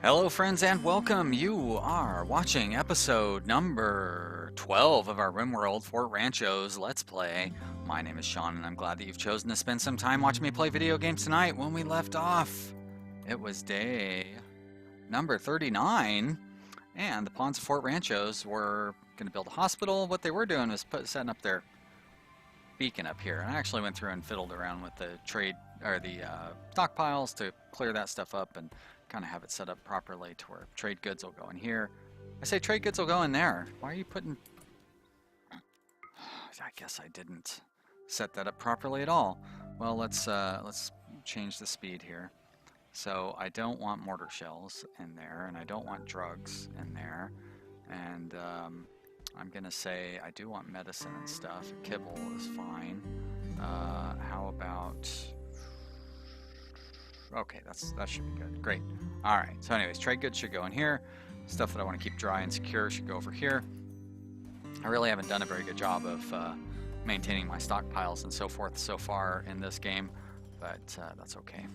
Hello, friends, and welcome. You are watching episode number 12 of our Rimworld for Ranchos Let's Play. My name is Sean, and I'm glad that you've chosen to spend some time watching me play video games tonight. When we left off, it was day number 39, and the pawns of Fort Ranchos were going to build a hospital. What they were doing was setting up their beacon up here. I actually went through and fiddled around with the trade or the stockpiles to clear that stuff up and kind of have it set up properly to where trade goods will go in here. I say trade goods will go in there. Why are you putting... I guess I didn't set that up properly at all. Well, let's change the speed here. So I don't want mortar shells in there, and I don't want drugs in there. And I'm gonna say I do want medicine and stuff. Kibble is fine. How about... Okay, that should be good. Great. All right. So anyways, trade goods should go in here. Stuff that I want to keep dry and secure should go over here. I really haven't done a very good job of maintaining my stockpiles and so forth so far in this game, but that's okay.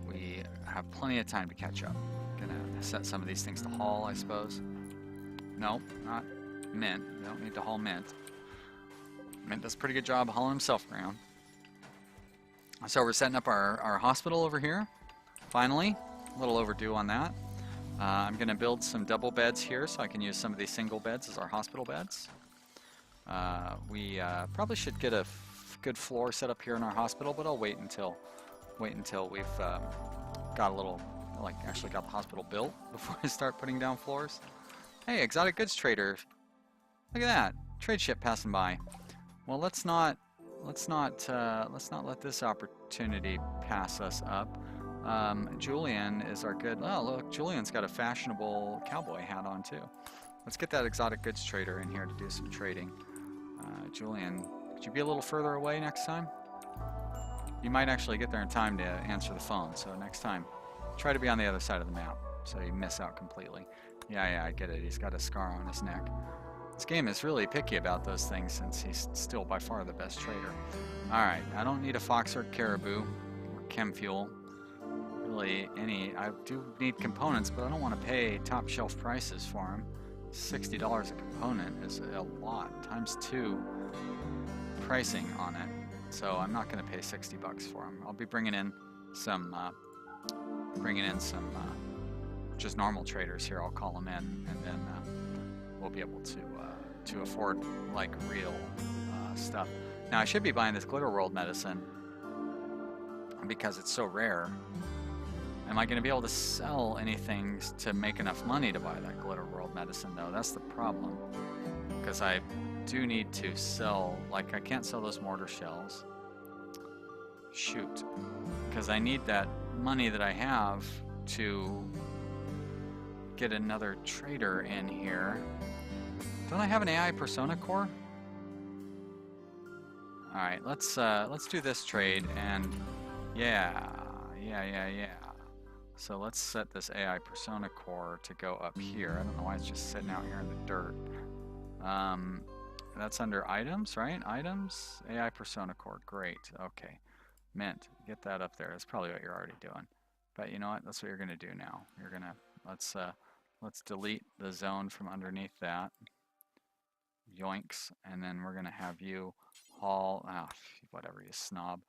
We have plenty of time to catch up. Gonna set some of these things to haul, I suppose. Nope, not mint. You don't need to haul mint. Mint does a pretty good job hauling himself around. So we're setting up our hospital over here, finally. A little overdue on that. I'm going to build some double beds here so I can use some of these single beds as our hospital beds. We probably should get a good floor set up here in our hospital, but I'll wait until we've got a little, actually got the hospital built before I start putting down floors. Hey, exotic goods trader. Look at that. Trade ship passing by. Well, let's not let this opportunity pass us up. Julian is our good... Oh, look, Julian's got a fashionable cowboy hat on, too. Let's get that exotic goods trader in here to do some trading. Julian, could you be a little further away next time? You might actually get there in time to answer the phone, so next time, try to be on the other side of the map, so you miss out completely. Yeah, I get it. He's got a scar on his neck. This game is really picky about those things since he's still by far the best trader. Alright, I don't need a fox or caribou or chem fuel. Really, I do need components, but I don't want to pay top shelf prices for them. $60 a component is a lot, times 2 pricing on it. So I'm not going to pay 60 bucks for them. I'll be bringing in some just normal traders here. I'll call them in, and then we'll be able to afford like real stuff. Now I should be buying this Glitterworld medicine because it's so rare. Am I going to be able to sell anything to make enough money to buy that Glitterworld medicine though? That's the problem, because I do need to sell, like I can't sell those mortar shells. Shoot, because I need that money that I have to get another trader in here. Don't I have an AI persona core? Alright, let's do this trade, and yeah. So let's set this AI persona core to go up here. I don't know why it's just sitting out here in the dirt. That's under items, right? Items, AI persona core, great, okay. Mint, get that up there. That's probably what you're already doing. But you know what, that's what you're gonna do now. You're gonna, let's delete the zone from underneath that. Yoinks, and then we're gonna have you haul, whatever, you snob.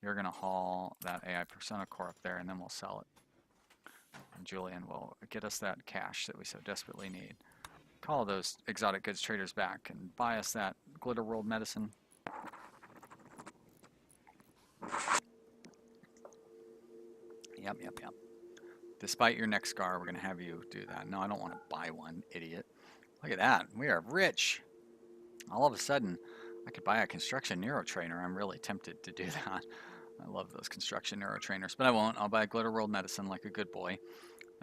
You're gonna haul that AI persona core up there, and then we'll sell it. And Julian will get us that cash that we so desperately need. Call those exotic goods traders back and buy us that Glitterworld medicine. Yep. Despite your neck scar, we're gonna have you do that. No, I don't want to buy one, idiot. Look at that, we are rich. All of a sudden, I could buy a construction neurotrainer. I'm really tempted to do that. I love those construction neurotrainers, but I won't. I'll buy a Glitterworld medicine like a good boy.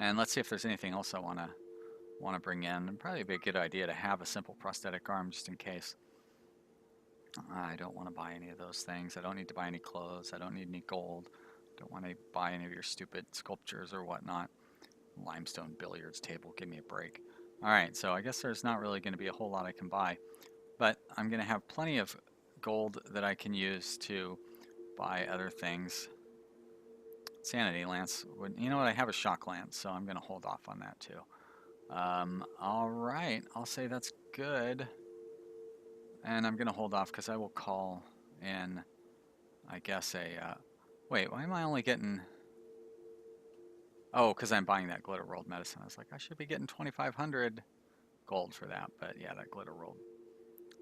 And let's see if there's anything else I want to bring in. It'd probably be a good idea to have a simple prosthetic arm just in case. I don't want to buy any of those things. I don't need to buy any clothes. I don't need any gold. Don't want to buy any of your stupid sculptures or whatnot. Limestone billiards table. Give me a break. All right, so I guess there's not really going to be a whole lot I can buy. But I'm going to have plenty of gold that I can use to buy other things. sanity lance would, you know what, I have a shock lance, so I'm gonna hold off on that too. All right, I'll say that's good. And I'm gonna hold off because I will call in, I guess, wait, why am I only getting, oh, because I'm buying that glitter rolled medicine. I was like, I should be getting 2,500 gold for that, but yeah, that glitter rolled.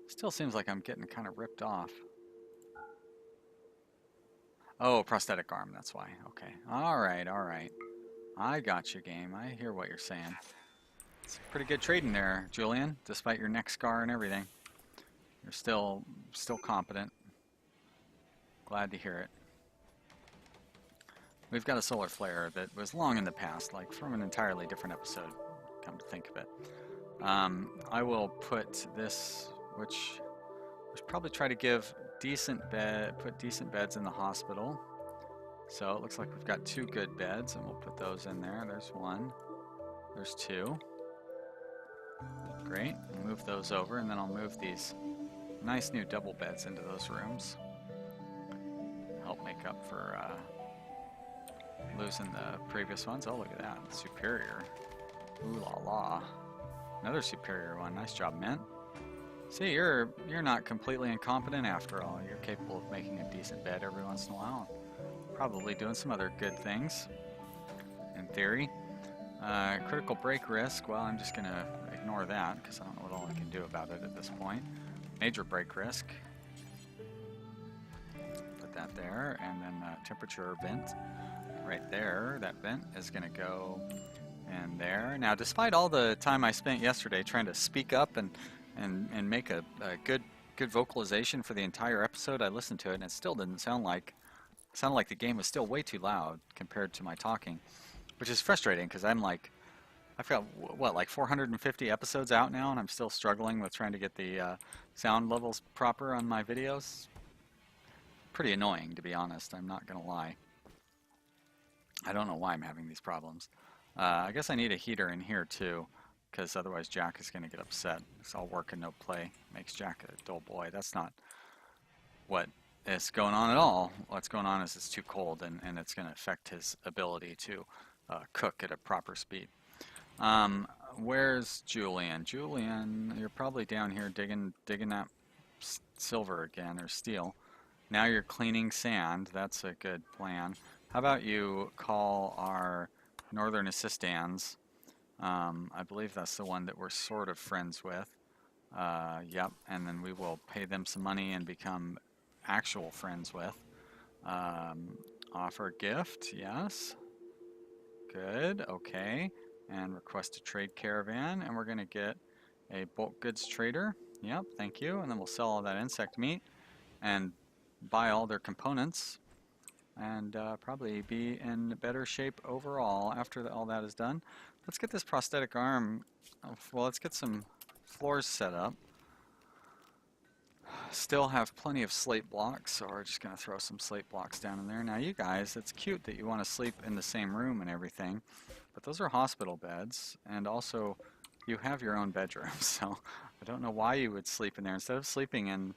Still seems like I'm getting kind of ripped off. Oh, prosthetic arm, that's why. Okay. All right, all right. I got you, game. I hear what you're saying. It's pretty good trading there, Julian, despite your neck scar and everything. You're still competent. Glad to hear it. We've got a solar flare that was long in the past, like from an entirely different episode, come to think of it. I will put this, which we should probably try to give put decent beds in the hospital. So it looks like we've got 2 good beds, and we'll put those in there. There's 1. There's 2. Great. I'll move those over, and then I'll move these nice new double beds into those rooms. Help make up for losing the previous ones. Oh, look at that. Superior. Ooh la la. Another superior one. Nice job, Mint. See, you're not completely incompetent after all. You're capable of making a decent bed every once in a while. Probably doing some other good things, in theory. Critical break risk, well, I'm just going to ignore that because I don't know what all I can do about it at this point. Major break risk. Put that there, and then temperature vent right there. That vent is going to go in there. Now, despite all the time I spent yesterday trying to speak up and make a good vocalization for the entire episode, I listened to it and it still didn't sound like the game was still way too loud compared to my talking, which is frustrating because I'm like, I've got what, like 450 episodes out now, and I'm still struggling with trying to get the sound levels proper on my videos. Pretty annoying, to be honest. I'm not gonna lie. I don't know why I'm having these problems. I guess I need a heater in here too, because otherwise Jack is gonna get upset. It's all work and no play. Makes Jack a dull boy. That's not what is going on at all. What's going on is it's too cold, and it's going to affect his ability to cook at a proper speed. Where's Julian? Julian, you're probably down here digging that silver again, or steel. Now you're cleaning sand. That's a good plan. How about you call our Northern Assistants? I believe that's the one that we're sort of friends with. Yep, and then we will pay them some money and become actual friends with. Offer gift, yes. Good, okay. And request a trade caravan, and we're going to get a bulk goods trader. Yep, thank you. And then we'll sell all that insect meat and buy all their components, and probably be in better shape overall after all that is done. Let's get this prosthetic arm. Well, let's get some floors set up. Still have plenty of slate blocks, so we're just going to throw some slate blocks down in there. Now you guys, it's cute that you want to sleep in the same room and everything, but those are hospital beds, and also you have your own bedroom, so I don't know why you would sleep in there instead of sleeping in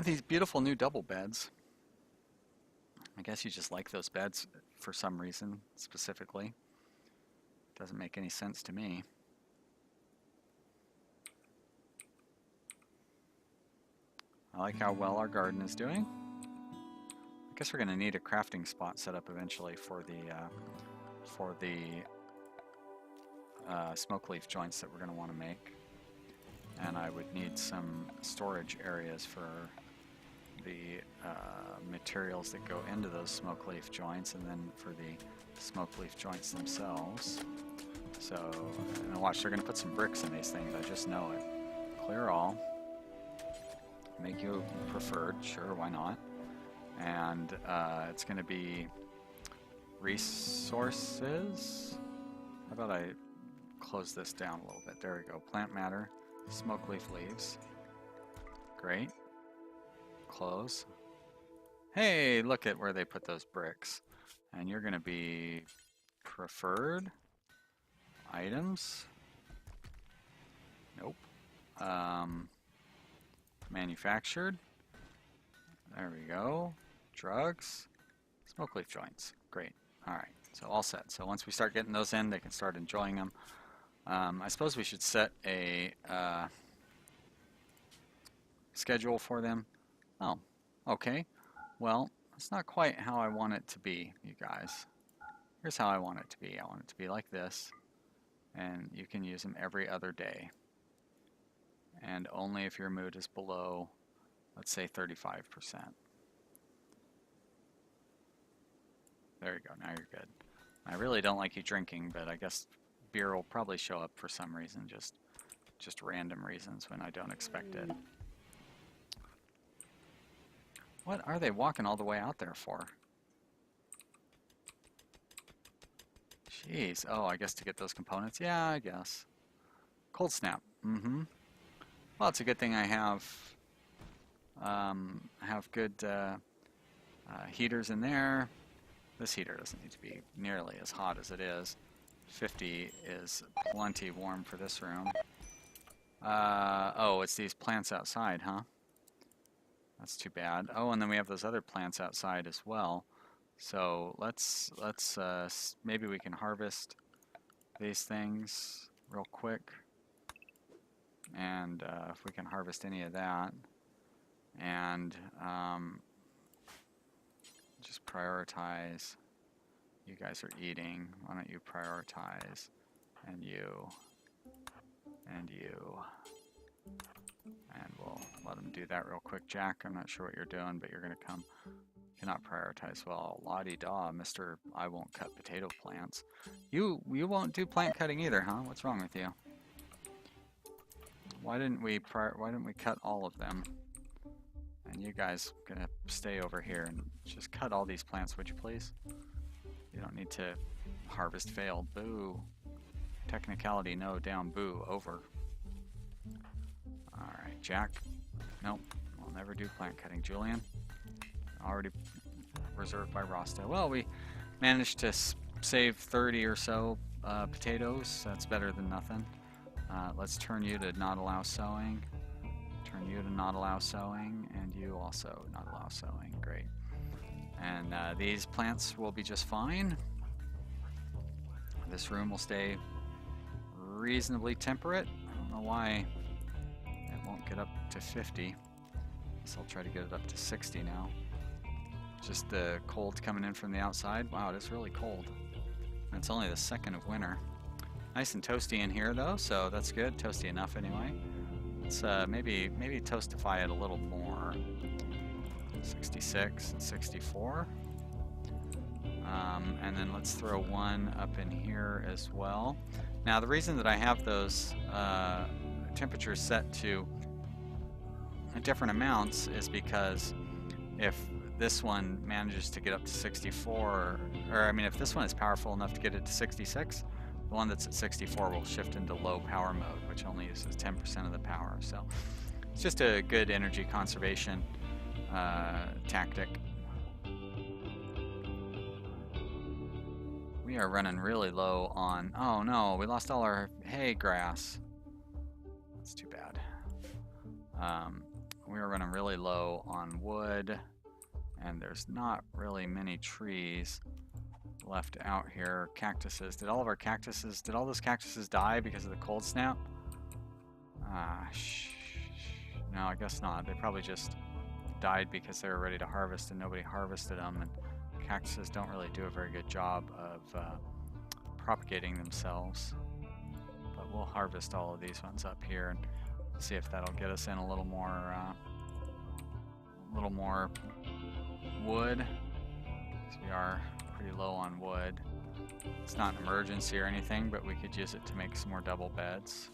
these beautiful new double beds. I guess you just like those beds for some reason specifically. Doesn't make any sense to me. I like how well our garden is doing. I guess we're going to need a crafting spot set up eventually for the smoke leaf joints that we're going to want to make. And I would need some storage areas for the materials that go into those smoke leaf joints, and then for the smoke leaf joints themselves. So, and watch, they're going to put some bricks in these things, I just know it. Clear all. Make you preferred, sure, why not? And it's going to be resources. How about I close this down a little bit? There we go. Plant matter, smoke leaf leaves. Great. Close. Hey, look at where they put those bricks. And you're going to be preferred items. Nope. Manufactured. There we go. Drugs. Smoke leaf joints. Great. All right. So all set. So once we start getting those in, they can start enjoying them. I suppose we should set a schedule for them. Oh, okay. Well, it's not quite how I want it to be, you guys. Here's how I want it to be. I want it to be like this, and you can use them every other day. And only if your mood is below, let's say 35%. There you go, now you're good. I really don't like you drinking, but I guess beer will probably show up for some reason, just random reasons when I don't expect it. What are they walking all the way out there for? Jeez. Oh, I guess to get those components? Yeah, I guess. Cold snap. Mm-hmm. Well, it's a good thing I have good heaters in there. This heater doesn't need to be nearly as hot as it is. 50 is plenty warm for this room. Oh, it's these plants outside, huh? That's too bad. Oh, and then we have those other plants outside as well. So let's maybe we can harvest these things real quick, and if we can harvest any of that, and just prioritize. You guys are eating. Why don't you prioritize? And you, and you. And we'll let them do that real quick. Jack, I'm not sure what you're doing, but you're going to come. Cannot prioritize. Well, la-di-da, Mr. I won't cut potato plants. You won't do plant cutting either, huh? What's wrong with you? Why didn't we cut all of them? And you guys gonna stay over here and just cut all these plants, would you please? You don't need to harvest failed. Boo. Technicality, no, down, boo, over. Alright, Jack. Nope, we'll never do plant cutting. Julian? Already reserved by Rasta. Well, we managed to save 30 or so potatoes. That's better than nothing. Let's turn you to not allow sowing. Turn you to not allow sowing, and you also not allow sowing. Great. And these plants will be just fine. This room will stay reasonably temperate. I don't know why it won't get up to 50. So I'll try to get it up to 60 now. Just the cold coming in from the outside. Wow, it is really cold. And it's only the 2nd of winter. Nice and toasty in here though, so that's good. Toasty enough anyway. Let's maybe toastify it a little more. 66 and 64. And then let's throw one up in here as well. Now the reason that I have those temperatures set to different amounts is because if this one manages to get up to 64, or I mean if this one is powerful enough to get it to 66, the one that's at 64 will shift into low power mode, which only uses 10% of the power. So it's just a good energy conservation tactic. We are running really low on, oh no, we lost all our hay grass. That's too bad. We are running really low on wood, and there's not really many trees left out here. Cactuses. Did all those cactuses die because of the cold snap? No, I guess not. They probably just died because they were ready to harvest and nobody harvested them, and cactuses don't really do a very good job of propagating themselves. But we'll harvest all of these ones up here and see if that'll get us in a little more wood, because we are pretty low on wood. It's not an emergency or anything, but we could use it to make some more double beds.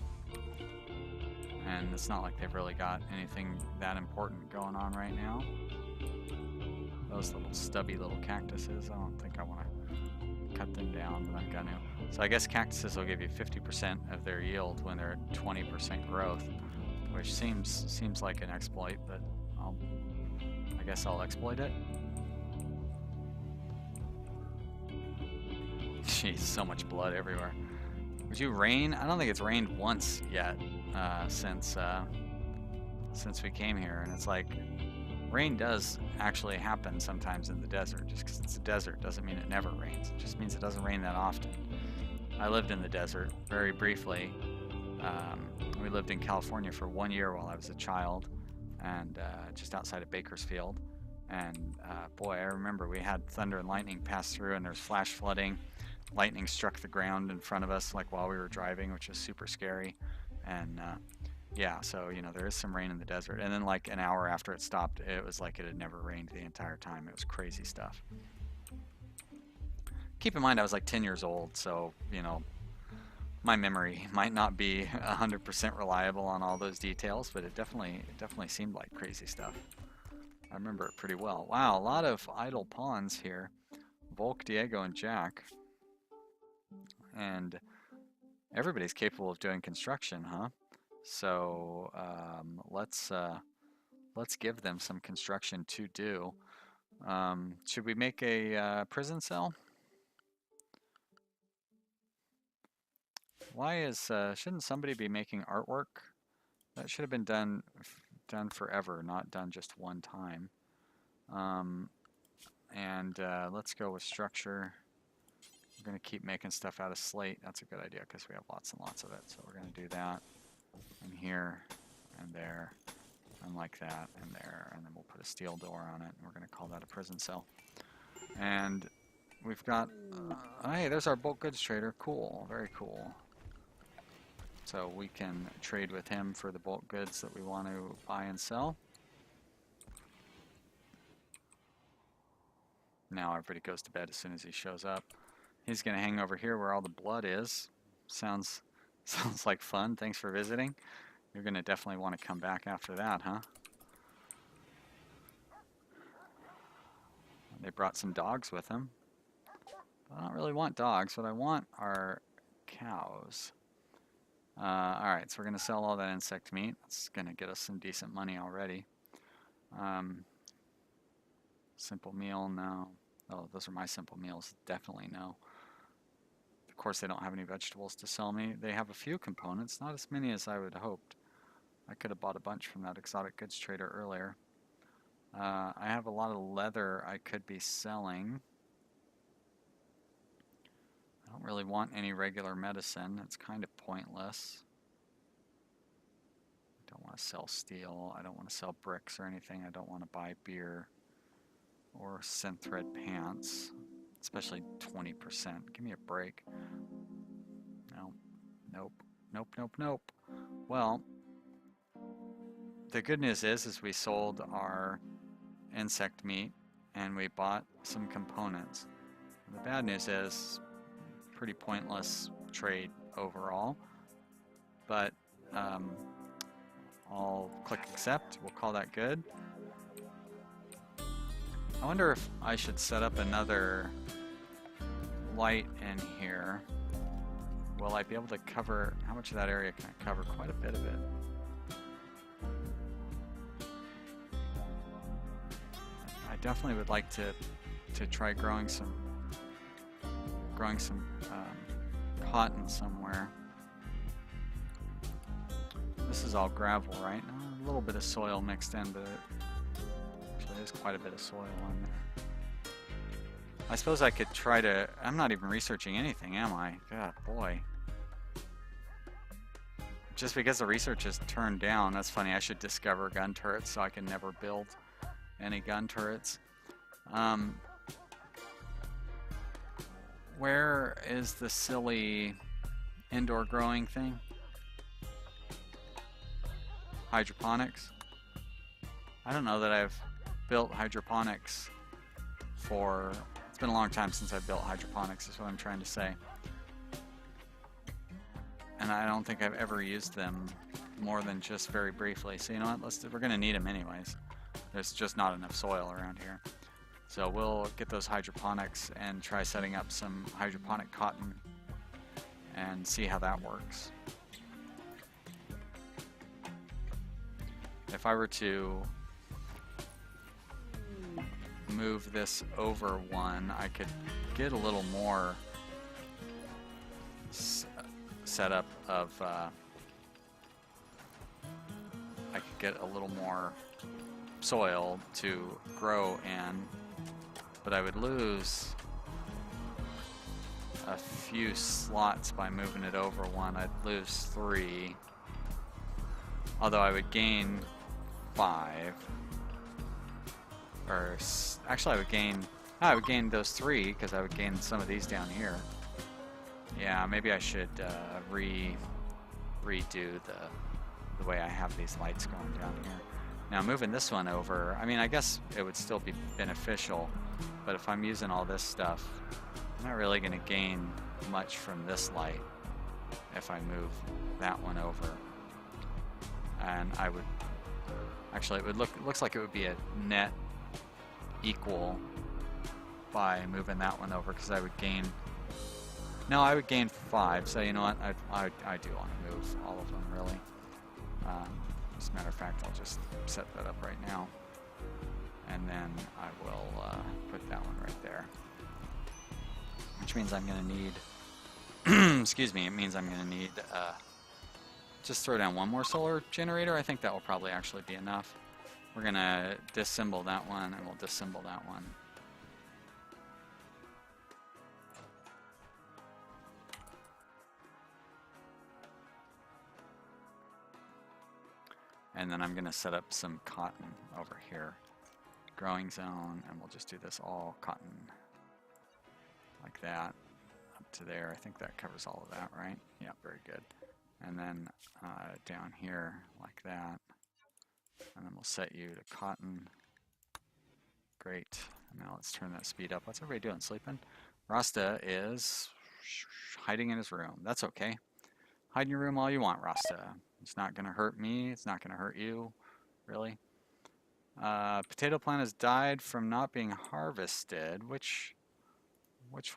And it's not like they've really got anything that important going on right now. Those little stubby little cactuses, I don't think I want to cut them down, but I'm gonna. So I guess cactuses will give you 50% of their yield when they're at 20% growth, which seems like an exploit, but I guess I'll exploit it. Jeez, so much blood everywhere. Would you rain? I don't think it's rained once yet since we came here, and it's like Rain does actually happen sometimes in the desert. Just because it's a desert doesn't mean it never rains. It just means it doesn't rain that often. I lived in the desert very briefly. We lived in California for 1 year while I was a child, and just outside of Bakersfield. And boy, I remember we had thunder and lightning pass through, and there's flash flooding. Lightning struck the ground in front of us, like while we were driving, which was super scary. And yeah, so you know, there is some rain in the desert. And then like an hour after it stopped, it was like it had never rained the entire time. It was crazy stuff. Keep in mind, I was like 10 years old, so you know, my memory might not be 100% reliable on all those details, but it definitely seemed like crazy stuff. I remember it pretty well. Wow, a lot of idle pawns here. Volk, Diego, and Jack. And everybody's capable of doing construction, huh? So let's give them some construction to do. Should we make a prison cell? Why is shouldn't somebody be making artwork? That should have been done forever, not done just one time. Let's go with structure. We're going to keep making stuff out of slate. That's a good idea because we have lots and lots of it. So we're going to do that. And here, and there, and like that, and there. And then we'll put a steel door on it. And we're going to call that a prison cell. And we've got, hey, there's our bulk goods trader. Cool, very cool. So we can trade with him for the bulk goods that we want to buy and sell. Now everybody goes to bed as soon as he shows up. He's going to hang over here where all the blood is. Sounds like fun. Thanks for visiting. You're going to definitely want to come back after that, huh? They brought some dogs with them. I don't really want dogs. What I want are cows. Alright, so we're going to sell all that insect meat. It's going to get us some decent money already. Simple meal, no. Oh, those are my simple meals. Definitely no. Of course, they don't have any vegetables to sell me. They have a few components, not as many as I would have hoped. I could have bought a bunch from that exotic goods trader earlier. I have a lot of leather I could be selling. I don't really want any regular medicine. It's kind of pointless. I don't want to sell steel. I don't want to sell bricks or anything. I don't want to buy beer or synthread pants, especially 20%. Give me a break. No, nope, nope, nope, nope. Well, the good news is we sold our insect meat and we bought some components. The bad news is pretty pointless trade overall, but I'll click accept. We'll call that good. I wonder if I should set up another light in here. Will I be able to cover, how much of that area can I cover? Quite a bit of it. I definitely would like to try growing some cotton somewhere. This is all gravel, right? A little bit of soil mixed in, but actually there's quite a bit of soil on there. I suppose I could try to, I'm not even researching anything, am I? God, boy. Just because the research is turned down, that's funny. I should discover gun turrets so I can never build any gun turrets. Where is the silly indoor growing thing? Hydroponics. I don't know that I've built hydroponics for, it's been a long time since I've built hydroponics is what I'm trying to say. And I don't think I've ever used them more than just very briefly. So you know what, we're gonna need them anyways. There's just not enough soil around here. So we'll get those hydroponics and try setting up some hydroponic cotton and see how that works. If I were to move this over one, I could get a little more setup of, I could get a little more soil to grow in, but I would lose a few slots by moving it over one. I'd lose 3, although I would gain 5. Or actually, I would gain those 3 because I would gain some of these down here. Yeah, maybe I should redo the way I have these lights going down here. Now moving this one over, I mean, I guess it would still be beneficial, but if I'm using all this stuff, I'm not really going to gain much from this light if I move that one over. And I would, actually, it looks like it would be a net equal by moving that one over, because I would gain, no, I would gain 5, so you know what, I do want to move all of them, really. As a matter of fact, I'll just set that up right now, and then I will put that one right there, which means I'm going to need, excuse me, it means I'm going to need, just throw down one more solar generator. I think that will probably actually be enough. We're going to disassemble that one, and we'll disassemble that one. And then I'm going to set up some cotton over here. Growing zone, and we'll just do this all cotton. Like that. Up to there. I think that covers all of that, right? Yeah, very good. And then down here, like that. And then we'll set you to cotton. Great. Now let's turn that speed up. What's everybody doing? Sleeping? Rasta is hiding in his room. That's okay. Hide in your room all you want, Rasta. It's not going to hurt me. It's not going to hurt you. Really. Potato plant has died from not being harvested. Which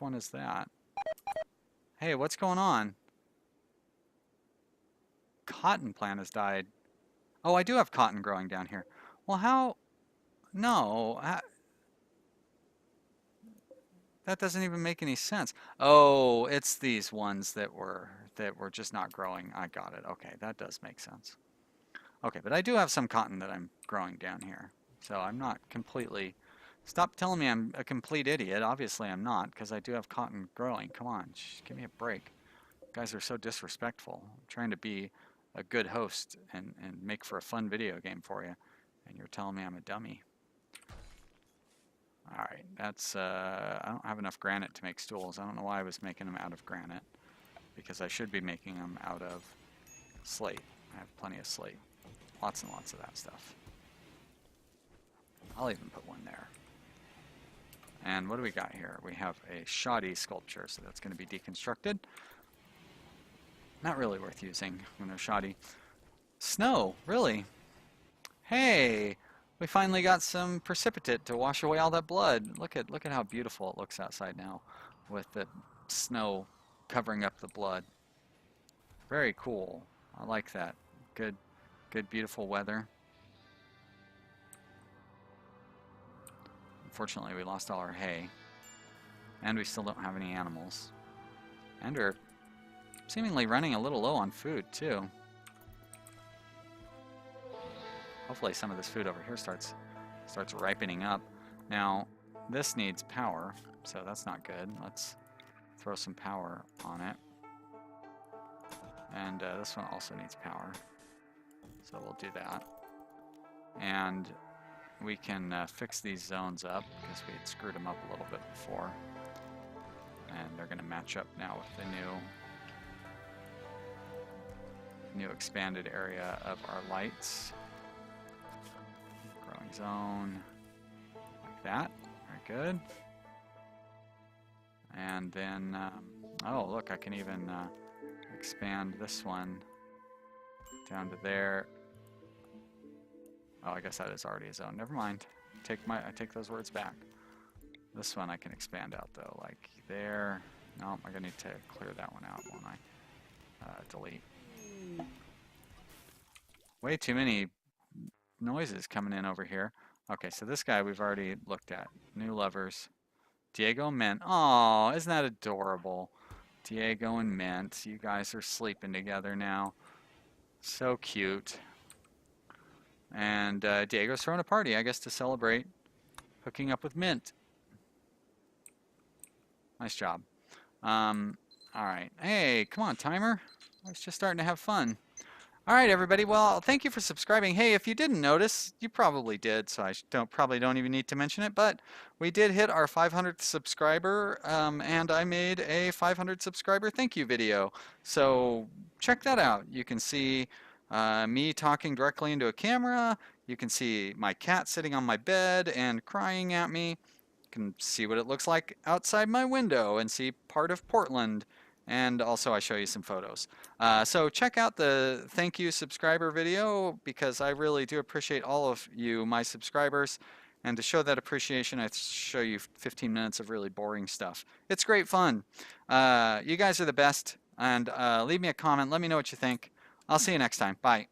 one is that? Hey, what's going on? Cotton plant has died. Oh, I do have cotton growing down here. Well, how? No. That doesn't even make any sense. Oh, it's these ones that were just not growing. I got it. Okay, that does make sense. Okay, but I do have some cotton that I'm growing down here. So I'm not completely... Stop telling me I'm a complete idiot. Obviously I'm not, because I do have cotton growing. Come on, just give me a break. You guys are so disrespectful. I'm trying to be a good host and make for a fun video game for you. And you're telling me I'm a dummy. Alright, that's... I don't have enough granite to make stools. I don't know why I was making them out of granite. Because I should be making them out of slate. I have plenty of slate. Lots and lots of that stuff. I'll even put one there. And what do we got here? We have a shoddy sculpture, so that's going to be deconstructed. Not really worth using when they're shoddy. Snow, really? Hey, we finally got some precipitate to wash away all that blood. Look at how beautiful it looks outside now with the snow covering up the blood. Very cool. I like that. Good, beautiful weather. Unfortunately, we lost all our hay. And we still don't have any animals. And we're seemingly running a little low on food, too. Hopefully some of this food over here starts ripening up. Now, this needs power, so that's not good. Let's throw some power on it. And this one also needs power. So we'll do that. And we can fix these zones up because we had screwed them up a little bit before. And they're going to match up now with the new expanded area of our lights. Growing zone. Like that. Very good. And then, oh look, I can even expand this one down to there. Oh, I guess that is already a zone. Never mind. I take those words back. This one I can expand out though, like there. No, I'm gonna need to clear that one out, won't I? Delete. Way too many noises coming in over here. Okay, so this guy we've already looked at. New lovers. Diego and Mint. Oh, isn't that adorable? Diego and Mint. You guys are sleeping together now. So cute. And Diego's throwing a party, I guess, to celebrate hooking up with Mint. Nice job. All right. Hey, come on, timer. I was just starting to have fun. All right, everybody. Well, thank you for subscribing. Hey, if you didn't notice, you probably did, so I probably don't even need to mention it, but we did hit our 500th subscriber, and I made a 500 subscriber thank you video. So check that out. You can see me talking directly into a camera. You can see my cat sitting on my bed and crying at me. You can see what it looks like outside my window and see part of Portland. And also I show you some photos. So check out the thank you subscriber video because I really do appreciate all of you, my subscribers. And to show that appreciation, I show you 15 minutes of really boring stuff. It's great fun. You guys are the best. And leave me a comment. Let me know what you think. I'll see you next time. Bye.